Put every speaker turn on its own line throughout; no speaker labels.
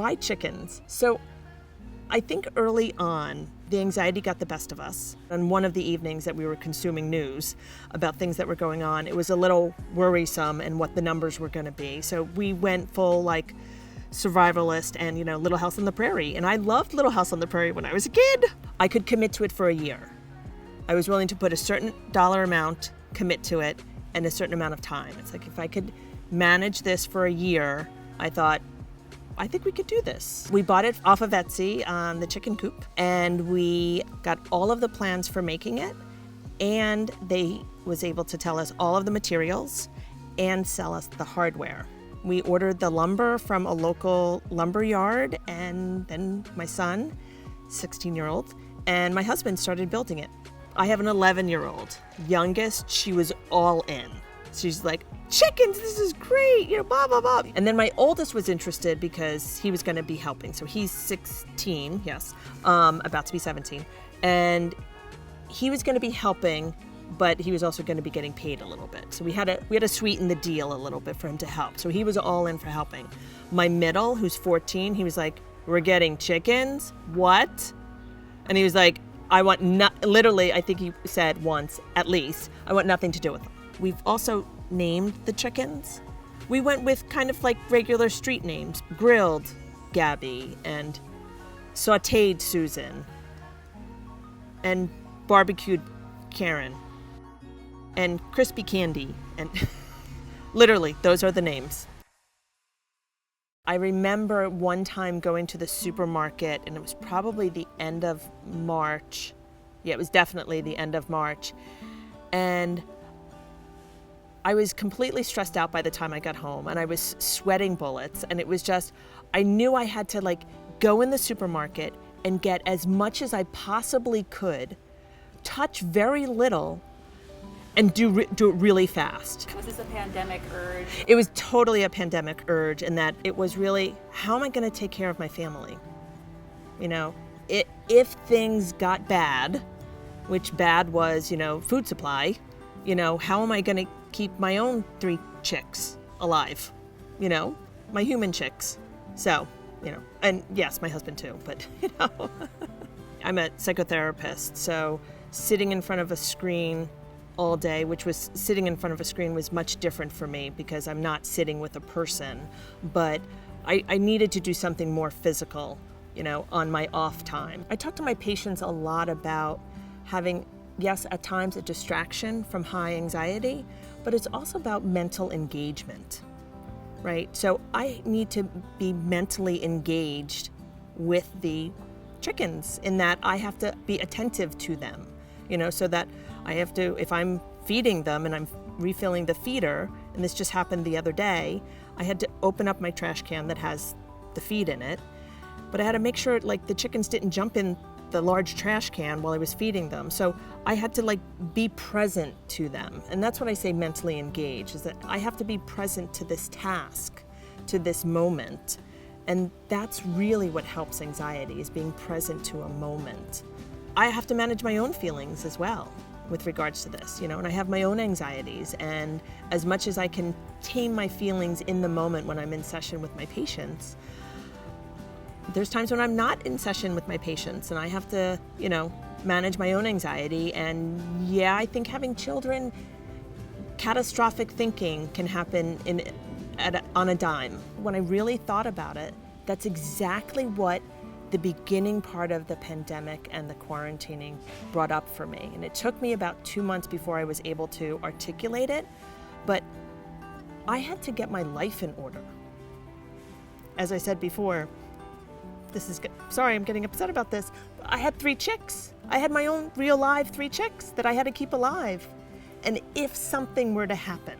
why chickens? So I think early on, the anxiety got the best of us. On one of the evenings that we were consuming news about things that were going on, it was a little worrisome and what the numbers were going to be. So we went full like survivalist and, Little House on the Prairie. And I loved Little House on the Prairie when I was a kid. I could commit to it for a year. I was willing to put a certain dollar amount, commit to it, and a certain amount of time. It's like if I could manage this for a year, I thought, I think we could do this. We bought it off of Etsy on the chicken coop, and we got all of the plans for making it, and they was able to tell us all of the materials and sell us the hardware. We ordered the lumber from a local lumber yard, and then my son, 16-year-old, and my husband started building it. I have an 11-year-old. Youngest, she was all in. She's like, chickens, this is great, blah, blah, blah. And then my oldest was interested because he was going to be helping. So he's 16, yes, about to be 17. And he was going to be helping, but he was also going to be getting paid a little bit. So we had to sweeten the deal a little bit for him to help. So he was all in for helping. My middle, who's 14, he was like, we're getting chickens? What? And he was like, I want literally, I think he said once, at least, I want nothing to do with them. We've also named the chickens. We went with kind of like regular street names, Grilled Gabby and Sautéed Susan and Barbecued Karen and Crispy Candy, and literally those are the names. I remember one time going to the supermarket, and it was probably the end of March. Yeah, it was definitely the end of March. And I was completely stressed out by the time I got home, and I was sweating bullets. And it was just, I knew I had to go in the supermarket and get as much as I possibly could, touch very little, and do it really fast.
Was this a pandemic urge?
It was totally a pandemic urge, in that it was really, how am I going to take care of my family? If things got bad, which bad was, food supply, how am I going to keep my own 3 chicks alive? My human chicks. So, and yes, my husband too, but, I'm a psychotherapist, so sitting in front of a screen all day, which was sitting in front of a screen was much different for me because I'm not sitting with a person, but I needed to do something more physical, on my off time. I talk to my patients a lot about having, yes, at times a distraction from high anxiety, but it's also about mental engagement, right? So I need to be mentally engaged with the chickens, in that I have to be attentive to them, so that I have to, if I'm feeding them and I'm refilling the feeder, and this just happened the other day, I had to open up my trash can that has the feed in it, but I had to make sure the chickens didn't jump in the large trash can while I was feeding them. So I had to be present to them. And that's what I say mentally engaged, is that I have to be present to this task, to this moment. And that's really what helps anxiety, is being present to a moment. I have to manage my own feelings as well with regards to this, and I have my own anxieties, and as much as I can tame my feelings in the moment when I'm in session with my patients, there's times when I'm not in session with my patients, and I have to, manage my own anxiety. And yeah, I think having children, catastrophic thinking can happen on a dime. When I really thought about it, that's exactly what the beginning part of the pandemic and the quarantining brought up for me. And it took me about 2 months before I was able to articulate it, but I had to get my life in order. As I said before, sorry, I'm getting upset about this, but I had 3 chicks. I had my own real live 3 chicks that I had to keep alive. And if something were to happen,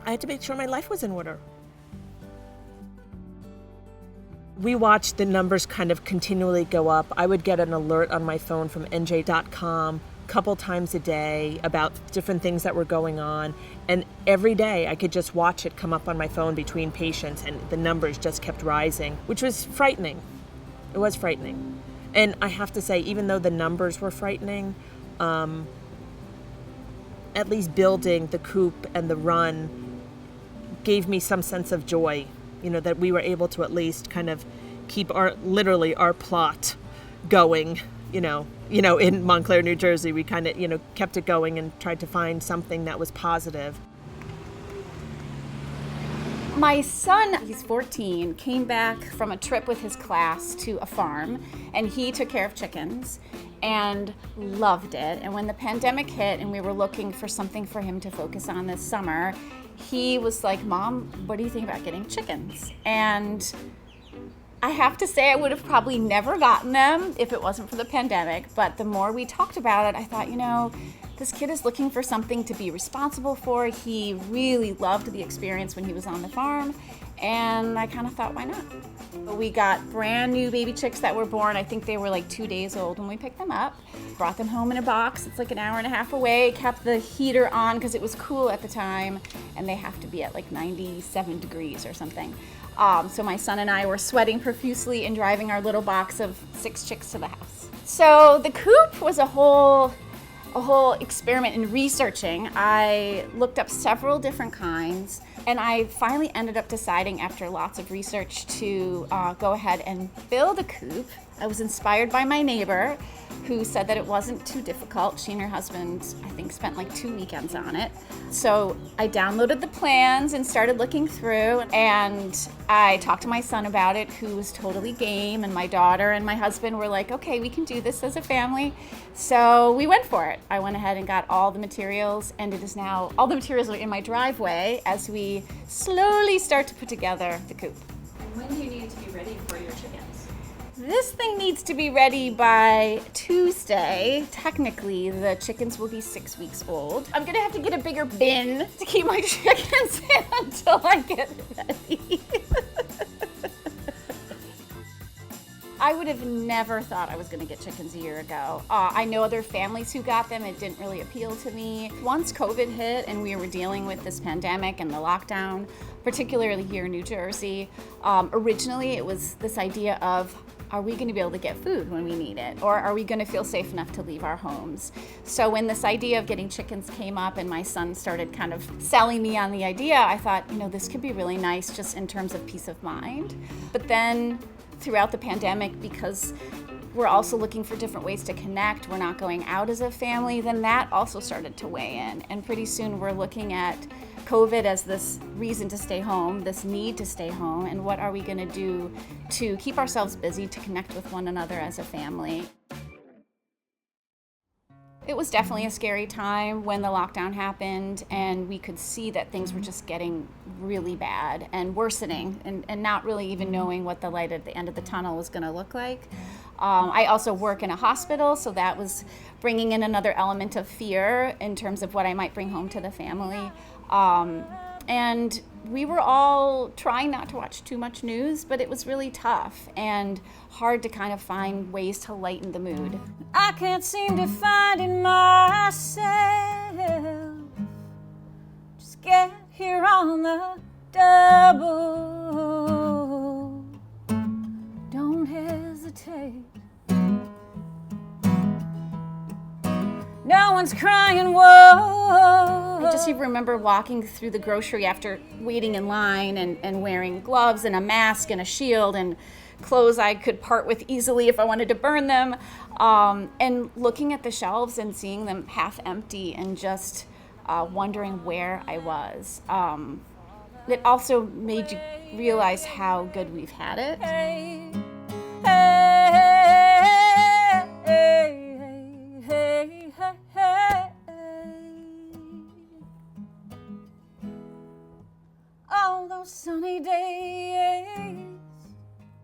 I had to make sure my life was in order. We watched the numbers kind of continually go up. I would get an alert on my phone from NJ.com a couple times a day about different things that were going on. And every day I could just watch it come up on my phone between patients, and the numbers just kept rising, which was frightening. It was frightening. And I have to say, even though the numbers were frightening, at least building the coop and the run gave me some sense of joy, that we were able to at least kind of keep our plot going, in Montclair, New Jersey. We kind of, kept it going and tried to find something that was positive.
My son, he's 14, came back from a trip with his class to a farm, and he took care of chickens and loved it. And when the pandemic hit and we were looking for something for him to focus on this summer, he was like, "Mom, what do you think about getting chickens?" And I have to say I would have probably never gotten them if it wasn't for the pandemic, but the more we talked about it, I thought, this kid is looking for something to be responsible for. He really loved the experience when he was on the farm, and I kind of thought, why not? We got brand new baby chicks that were born. I think they were like 2 days old when we picked them up. Brought them home in a box. It's like an hour and a half away. Kept the heater on because it was cool at the time, and they have to be at like 97 degrees or something. So my son and I were sweating profusely and driving our little box of 6 chicks to the house. So the coop was a whole experiment in researching. I looked up several different kinds, and I finally ended up deciding after lots of research to go ahead and build a coop. I was inspired by my neighbor who said that it wasn't too difficult. She and her husband, I think, spent like 2 weekends on it. So I downloaded the plans and started looking through, and I talked to my son about it, who was totally game, and my daughter and my husband were like, okay, we can do this as a family. So we went for it. I went ahead and got all the materials, and it is now, all the materials are in my driveway as we slowly start to put together the coop.
When do you need it to be ready for your chickens?
This thing needs to be ready by Tuesday. Technically, the chickens will be 6 weeks old. I'm gonna have to get a bigger bin to keep my chickens in until I get ready. I would have never thought I was gonna get chickens a year ago. I know other families who got them. It didn't really appeal to me. Once COVID hit and we were dealing with this pandemic and the lockdown, particularly here in New Jersey, originally it was this idea of, are we going to be able to get food when we need it? Or are we going to feel safe enough to leave our homes? So when this idea of getting chickens came up and my son started kind of selling me on the idea, I thought, this could be really nice just in terms of peace of mind. But then throughout the pandemic, because we're also looking for different ways to connect, we're not going out as a family, then that also started to weigh in. And pretty soon we're looking at COVID as this reason to stay home, this need to stay home, and what are we going to do to keep ourselves busy, to connect with one another as a family. It was definitely a scary time when the lockdown happened and we could see that things were just getting really bad and worsening and not really even knowing what the light at the end of the tunnel was going to look like. I also work in a hospital, so that was bringing in another element of fear in terms of what I might bring home to the family. And we were all trying not to watch too much news, but it was really tough and hard to kind of find ways to lighten the mood.
I can't seem to find in myself. Just get here on the double. Don't hesitate. No one's crying, whoa.
I just remember walking through the grocery after waiting in line and wearing gloves and a mask and a shield and clothes I could part with easily if I wanted to burn them, and looking at the shelves and seeing them half empty and just wondering where I was. It also made you realize how good we've had it.
Hey, hey, hey, hey, hey, hey. All those sunny days.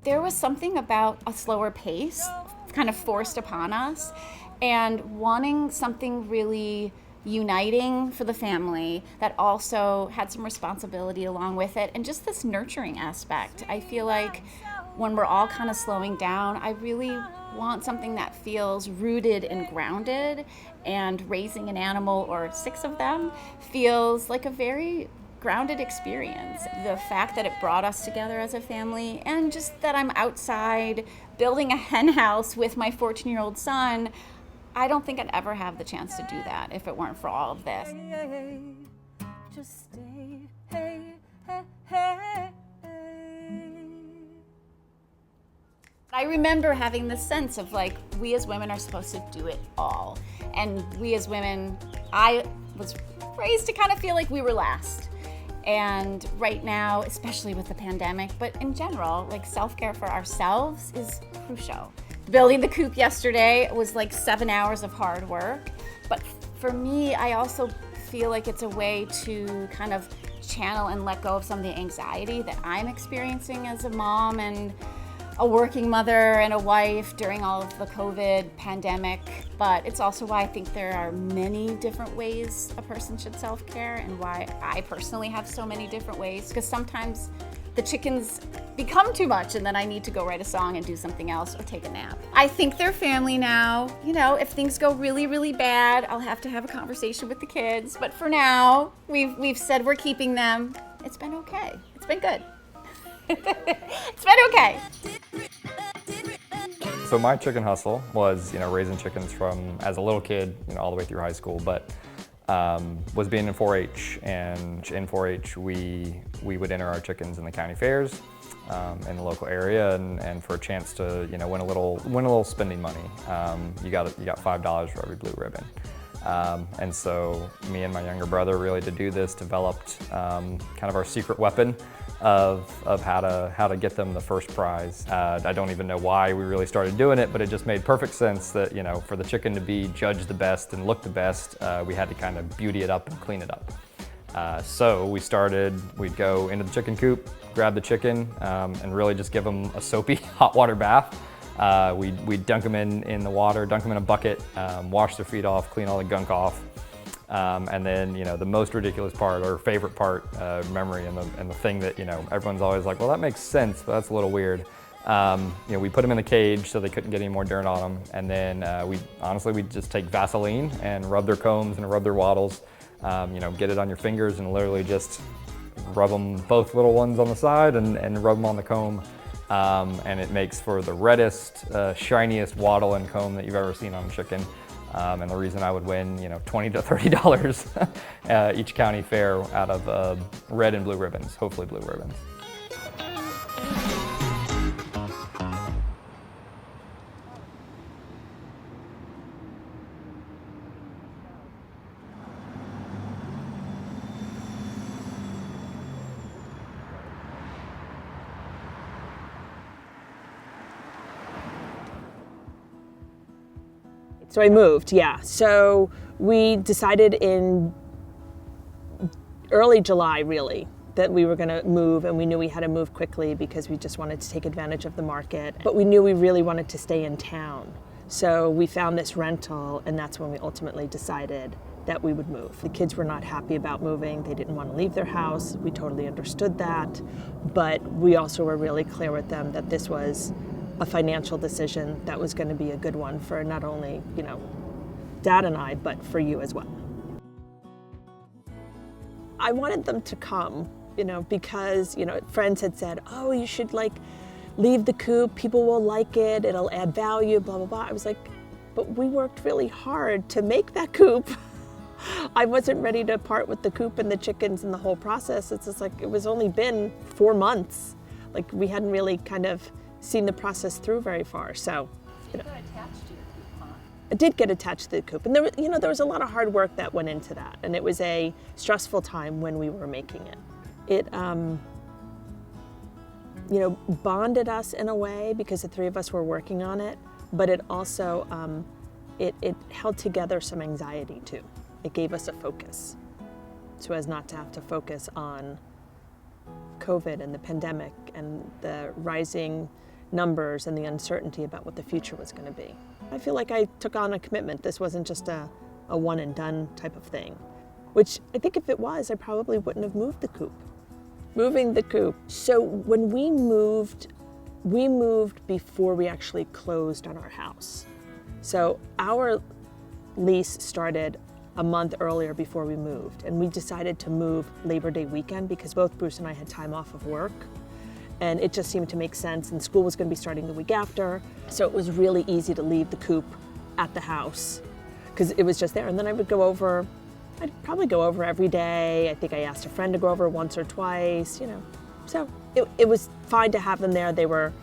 There was something about a slower pace kind of forced upon us, and wanting something really uniting for the family that also had some responsibility along with it, and just this nurturing aspect. I feel like when we're all kind of slowing down, I really want something that feels rooted and grounded, and raising an animal or 6 of them feels like a very grounded experience. The fact that it brought us together as a family, and just that I'm outside building a hen house with my 14-year-old son, I don't think I'd ever have the chance to do that if it weren't for all of this.
Just stay, hey, hey, hey, hey.
I remember having this sense of like, we as women are supposed to do it all. And we as women, I was raised to kind of feel like we were last. And right now, especially with the pandemic, but in general, like self-care for ourselves is crucial. Building the coop yesterday was like 7 hours of hard work. But for me, I also feel like it's a way to kind of channel and let go of some of the anxiety that I'm experiencing as a mom and a working mother and a wife during all of the COVID pandemic. But it's also why I think there are many different ways a person should self-care, and why I personally have so many different ways, because sometimes the chickens become too much and then I need to go write a song and do something else or take a nap. I think they're family now. You know, if things go really, really bad, I'll have to have a conversation with the kids. But for now, we've said we're keeping them. It's been okay. It's been good. It's been okay.
So my chicken hustle was, raising chickens from as a little kid, all the way through high school, but was being in 4-H, and in 4-H we would enter our chickens in the county fairs in the local area, and for a chance to win a little spending money, you got $5 for every blue ribbon. And so me and my younger brother really, to do this, developed kind of our secret weapon of how to get them the first prize. I don't even know why we really started doing it, but it just made perfect sense that for the chicken to be judged the best and look the best, we had to kind of beauty it up and clean it up. So we'd go into the chicken coop, grab the chicken, and really just give them a soapy hot water bath. We'd dunk them in the water, dunk them in a bucket, wash their feet off, clean all the gunk off. And then, the most ridiculous part, or favorite part, memory, and the thing that, everyone's always like, well, that makes sense, but that's a little weird. We put them in the cage so they couldn't get any more dirt on them. And then we'd just take Vaseline and rub their combs and rub their wattles, get it on your fingers and literally just rub them, both little ones on the side, and rub them on the comb. And it makes for the reddest, shiniest wattle and comb that you've ever seen on a chicken. And the reason I would win, $20 to $30 each county fair out of red and blue ribbons, hopefully blue ribbons.
So I moved, yeah. So we decided in early July, really, that we were gonna move, and we knew we had to move quickly because we just wanted to take advantage of the market. But we knew we really wanted to stay in town. So we found this rental, and that's when we ultimately decided that we would move. The kids were not happy about moving. They didn't want to leave their house. We totally understood that. But we also were really clear with them that this was a financial decision that was going to be a good one for not only, Dad and I, but for you as well. I wanted them to come, because, friends had said, oh, you should leave the coop, people will like it, it'll add value, blah, blah, blah. I was like, but we worked really hard to make that coop. I wasn't ready to part with the coop and the chickens and the whole process. It's just it was only been 4 months. We hadn't really kind of seen the process through very far. So,
You got attached to your coop, huh?
I did get attached to the coop, and there was a lot of hard work that went into that, and it was a stressful time when we were making it. It, bonded us in a way because the three of us were working on it, but it also, it held together some anxiety too. It gave us a focus, so as not to have to focus on COVID and the pandemic and the rising numbers and the uncertainty about what the future was going to be. I feel like I took on a commitment. This wasn't just a one and done type of thing, which I think if it was, I probably wouldn't have moved the coop. Moving the coop. So when we moved before we actually closed on our house. So our lease started a month earlier before we moved, and we decided to move Labor Day weekend because both Bruce and I had time off of work, and it just seemed to make sense, and school was going to be starting the week after, so it was really easy to leave the coop at the house because it was just there. And then I'd probably go over every day. I think I asked a friend to go over once or twice, So it was fine to have them there. They were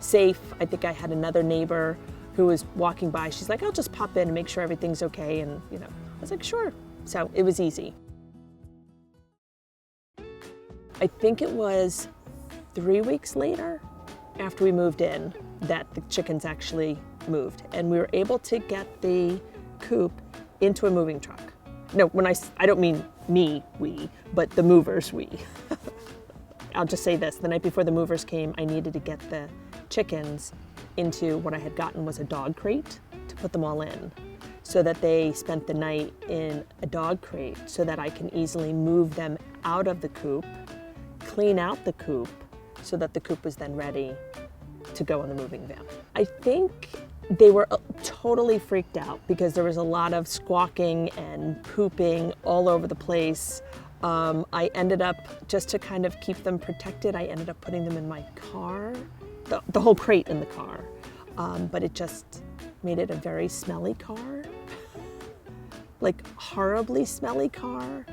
safe. I think I had another neighbor who was walking by. She's like, I'll just pop in and make sure everything's okay. And, I was like, sure. So it was easy. I think it was 3 weeks later after we moved in that the chickens actually moved. And we were able to get the coop into a moving truck. No, when I don't mean me, we, but the movers, we. I'll just say this, the night before the movers came, I needed to get the chickens into what I had gotten was a dog crate to put them all in, so that they spent the night in a dog crate so that I can easily move them out of the coop, clean out the coop, so that the coop was then ready to go in the moving van. I think they were totally freaked out because there was a lot of squawking and pooping all over the place. I ended up, just to kind of keep them protected, I ended up putting them in my car, the whole crate in the car. But it just made it a very smelly car, like horribly smelly car.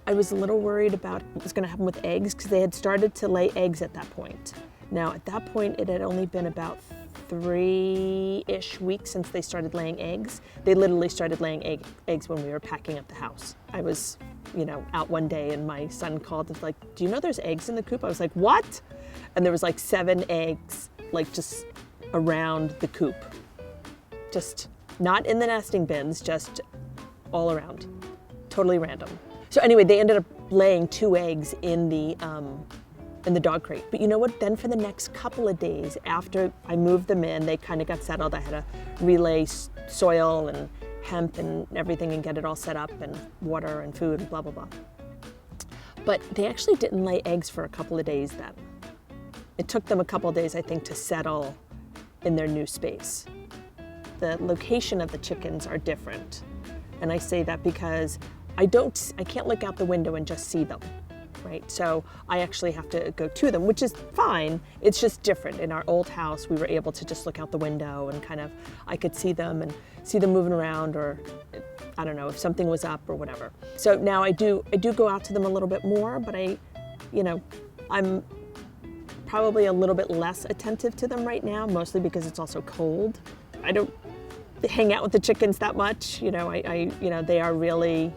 I was a little worried about what was gonna happen with eggs because they had started to lay eggs at that point. Now, at that point, it had only been about 3-ish weeks since they started laying eggs. They literally started laying eggs when we were packing up the house. I was, out one day and my son called and was like, do you know there's eggs in the coop? I was like, what? And there was like 7 eggs, like just around the coop. Just not in the nesting bins, just all around, totally random. So anyway, they ended up laying 2 eggs in the dog crate. But you know what? Then for the next couple of days after I moved them in, they kind of got settled. I had to relay soil and hemp and everything and get it all set up and water and food and blah, blah, blah. But they actually didn't lay eggs for a couple of days then. It took them a couple of days, I think, to settle in their new space. The location of the chickens are different. And I say that because I can't look out the window and just see them. Right? So I actually have to go to them, which is fine. It's just different. In our old house, we were able to just look out the window and I could see them and see them moving around, or I don't know, if something was up or whatever. So now I do go out to them a little bit more, but I'm probably a little bit less attentive to them right now, mostly because it's also cold. I don't hang out with the chickens that much. They are really,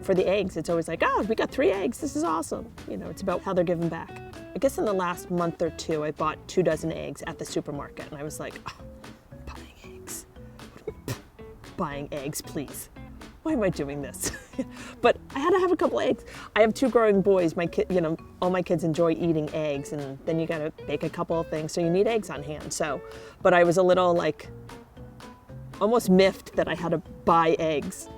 for the eggs, it's always like, oh, we got 3 eggs, this is awesome. It's about how they're giving back. I guess in the last month or 2, I bought 2 dozen eggs at the supermarket, and I was like, oh, buying eggs. Buying eggs, please. Why am I doing this? But I had to have a couple eggs. I have 2 growing boys. My kid, all my kids enjoy eating eggs, and then you gotta bake a couple of things, so you need eggs on hand. But I was a little almost miffed that I had to buy eggs.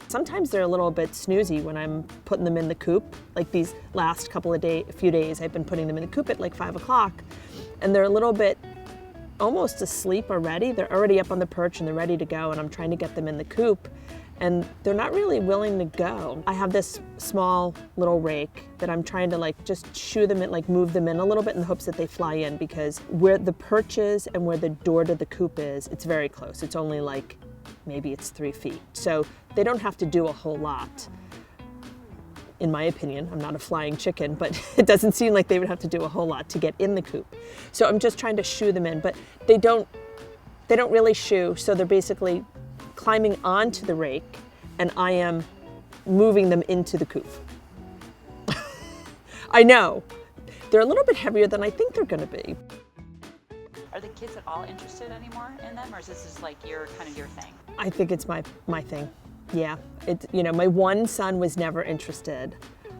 Sometimes they're a little bit snoozy when I'm putting them in the coop. Like these last few days, I've been putting them in the coop at like 5 o'clock, and they're a little bit almost asleep already. They're already up on the perch and they're ready to go, and I'm trying to get them in the coop, and they're not really willing to go. I have this small little rake that I'm trying to just shoo them in, move them in a little bit in the hopes that they fly in, because where the perch is and where the door to the coop is, it's very close. It's only maybe it's 3 feet. So they don't have to do a whole lot, in my opinion. I'm not a flying chicken, but it doesn't seem like they would have to do a whole lot to get in the coop. So I'm just trying to shoo them in, but they don't really shoo, so they're basically climbing onto the rake, and I am moving them into the coop. I know. They're a little bit heavier than I think they're gonna be.
Are the kids at all interested anymore in them, or is this just your thing?
I think it's my thing. Yeah. My one son was never interested.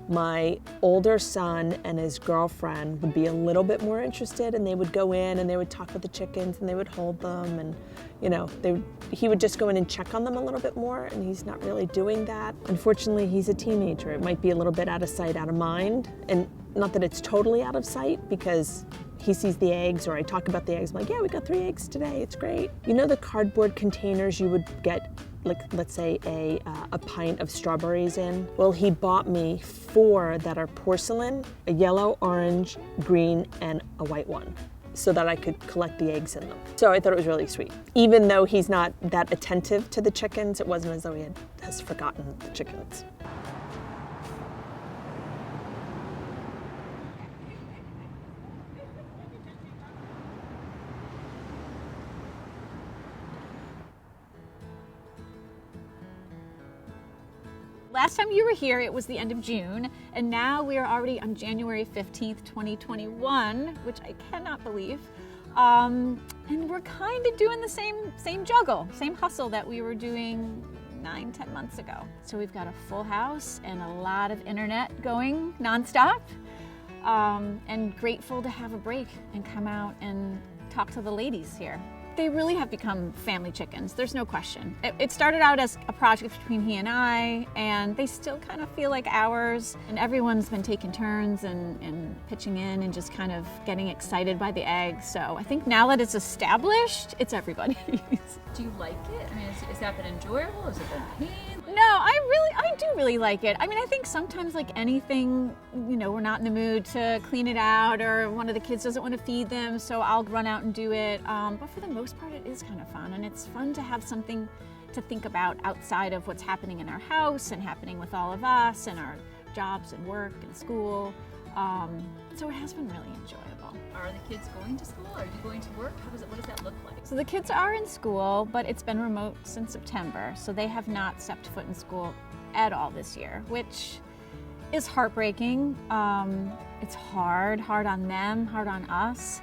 My older son and his girlfriend would be a little bit more interested, and they would go in and they would talk with the chickens and they would hold them, and he would just go in and check on them a little bit more, and he's not really doing that. Unfortunately, he's a teenager. It might be a little bit out of sight, out of mind, and not that it's totally out of sight, because he sees the eggs, or I talk about the eggs. I'm like, yeah, we got 3 eggs today. It's great. The cardboard containers you would get, let's say a pint of strawberries in? Well, he bought me 4 that are porcelain, a yellow, orange, green, and a white one, so that I could collect the eggs in them. So I thought it was really sweet. Even though he's not that attentive to the chickens, it wasn't as though he has forgotten the chickens.
last time you were here, it was the end of June, and now we are already on January 15th, 2021, which I cannot believe. And we're kind of doing the same juggle, same hustle that we were doing 9-10 months ago. So we've got a full house and a lot of internet going nonstop, and grateful to have a break and come out and talk to the ladies here. They really have become family chickens, there's no question. It started out as a project between he and I, and they still kind of feel like ours. And everyone's been taking turns and pitching in and just kind of getting excited by the eggs. So I think now that it's established, it's everybody's.
Do you like it? I mean, has that been enjoyable? Has it been pain?
No, I do really like it. I mean, I think sometimes like anything, we're not in the mood to clean it out, or one of the kids doesn't want to feed them, so I'll run out and do it. But for the most part, it is kind of fun, and it's fun to have something to think about outside of what's happening in our house and happening with all of us and our jobs and work and school. So it has been really enjoyable.
Are the kids going to school? Are you going to work? What does that look like?
So the kids are in school, but it's been remote since September, so they have not stepped foot in school at all this year, which is heartbreaking. It's hard on them, hard on us.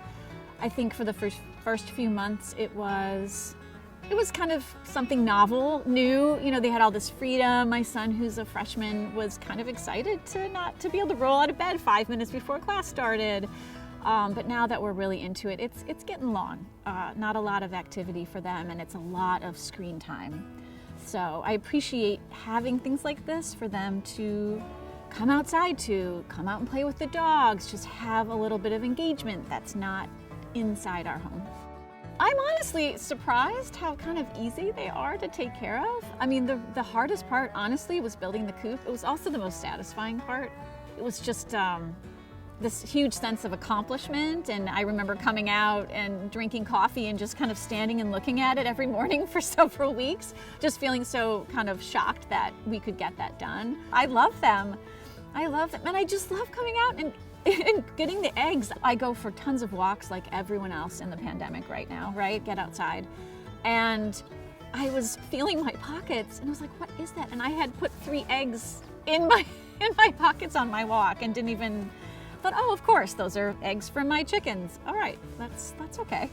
I think for the first few months it was kind of something novel, new. They had all this freedom. My son, who's a freshman, was kind of excited to be able to roll out of bed 5 minutes before class started. But now that we're really into it, it's getting long. Not a lot of activity for them, and it's a lot of screen time. So I appreciate having things like this for them to come outside, to come out and play with the dogs, just have a little bit of engagement that's not inside our home. I'm honestly surprised how kind of easy they are to take care of. I mean, the hardest part, honestly, was building the coop. It was also the most satisfying part. It was just this huge sense of accomplishment, and I remember coming out and drinking coffee and just kind of standing and looking at it every morning for several weeks, just feeling so kind of shocked that we could get that done. I love them, and I just love coming out and getting the eggs. I go for tons of walks like everyone else in the pandemic right now, right? Get outside. And I was feeling my pockets, and I was like, what is that? And I had put 3 eggs in my pockets on my walk and didn't even thought, oh, of course, those are eggs from my chickens. All right, that's okay.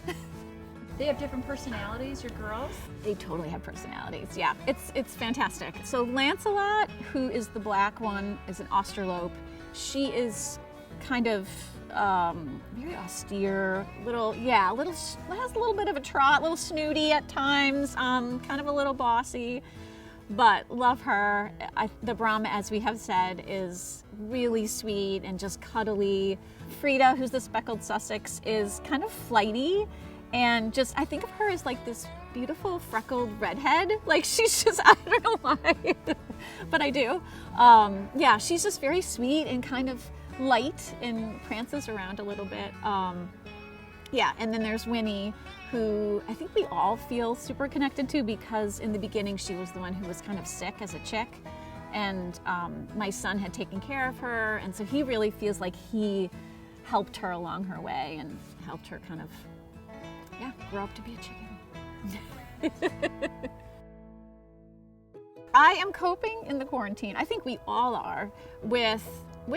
They have different personalities, your girls?
They totally have personalities, yeah. It's fantastic. So Lancelot, who is the black one, is an Australope. She is kind of very austere, has a little bit of a trot, a little snooty at times, kind of a little bossy. But love her. The Brahma, as we have said, is really sweet and just cuddly. Frida, who's the speckled Sussex, is kind of flighty, and I think of her as like this beautiful freckled redhead. Like she's just, I don't know why, but I do. She's just very sweet and kind of light and prances around a little bit. And then there's Winnie, who I think we all feel super connected to, because in the beginning she was the one who was kind of sick as a chick, and my son had taken care of her, and so he really feels like he helped her along her way and helped her kind of grow up to be a chicken. I am coping in the quarantine. I think we all are with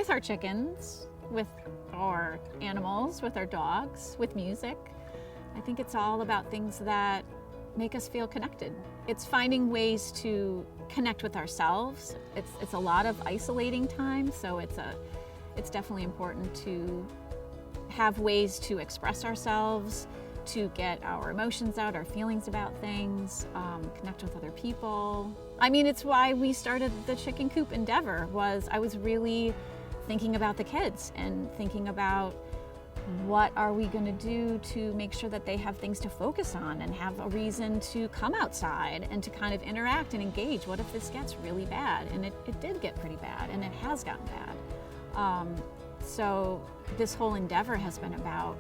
our chickens, with our animals, with our dogs, with music. I think it's all about things that make us feel connected. It's finding ways to connect with ourselves. It's a lot of isolating time, so it's definitely important to have ways to express ourselves, to get our emotions out, our feelings about things, connect with other people. I mean, it's why we started the chicken coop endeavor. I was really thinking about the kids and thinking about what are we going to do to make sure that they have things to focus on and have a reason to come outside and to kind of interact and engage. What if this gets really bad? And it did get pretty bad, and it has gotten bad. So this whole endeavor has been about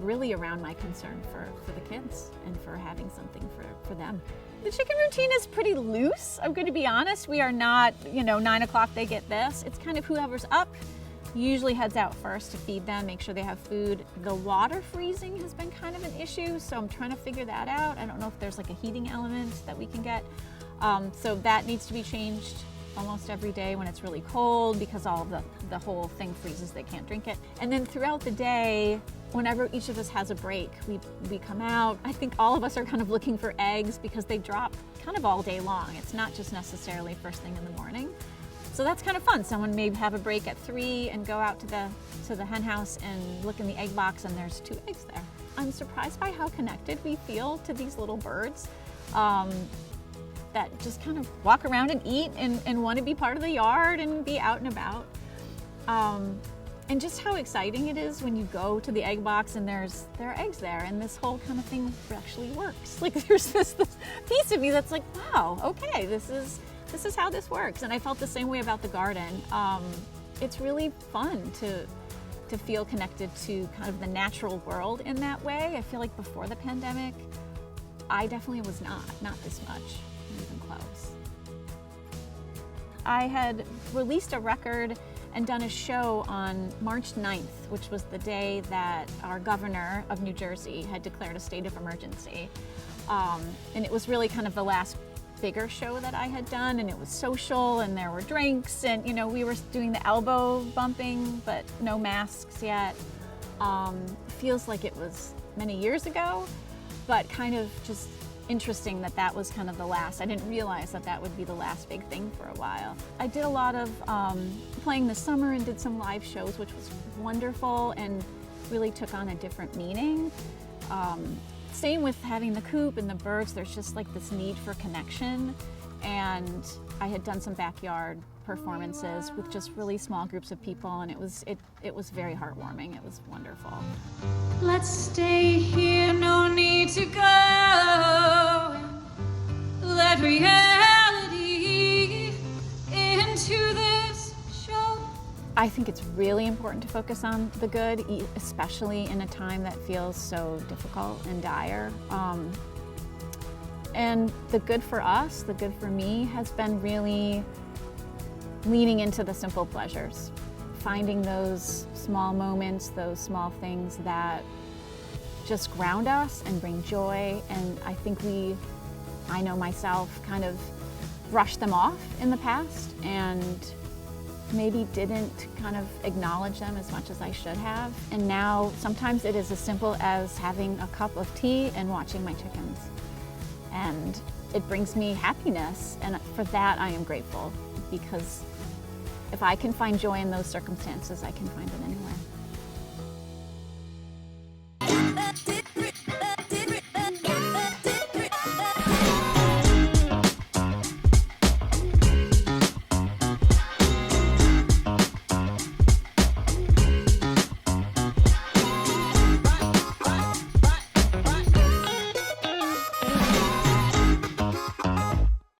really around my concern for the kids and for having something for them. The chicken routine is pretty loose, I'm going to be honest. We are not, 9 o'clock they get this. It's kind of whoever's up usually heads out first to feed them, make sure they have food. The water freezing has been kind of an issue, so I'm trying to figure that out. I don't know if there's like a heating element that we can get. So that needs to be changed. almost every day when it's really cold because all of the whole thing freezes, they can't drink it. And then throughout the day, whenever each of us has a break, we come out. I think all of us are kind of looking for eggs because they drop kind of all day long. It's not just necessarily first thing in the morning. So that's kind of fun. Someone may have a break at 3 and go out to the hen house and look in the egg box and there's 2 eggs there. I'm surprised by how connected we feel to these little birds that just kind of walk around and eat and want to be part of the yard and be out and about. And just how exciting it is when you go to the egg box and there are eggs there and this whole kind of thing actually works. Like there's this piece of me that's like, wow, okay, this is how this works. And I felt the same way about the garden. It's really fun to feel connected to kind of the natural world in that way. I feel like before the pandemic, I definitely was not this much, even close. I had released a record and done a show on March 9th, which was the day that our governor of New Jersey had declared a state of emergency. And it was really kind of the last bigger show that I had done, and it was social and there were drinks and we were doing the elbow bumping but no masks yet. Feels like it was many years ago, but kind of just interesting that was kind of the last. I didn't realize that would be the last big thing for a while. I did a lot of playing this summer and did some live shows, which was wonderful and really took on a different meaning. Same with having the coop and the birds, there's just like this need for connection. And I had done some backyard performances with just really small groups of people, and it was very heartwarming. It was wonderful.
Let's stay here, no need to go. Let reality into this show.
I think it's really important to focus on the good, especially in a time that feels so difficult and dire. And the good for us, the good for me, has been really leaning into the simple pleasures, finding those small moments, those small things that just ground us and bring joy. And I think I know myself, kind of brushed them off in the past and maybe didn't kind of acknowledge them as much as I should have. And now sometimes it is as simple as having a cup of tea and watching my chickens. And it brings me happiness, and for that I am grateful, because if I can find joy in those circumstances, I can find it anywhere.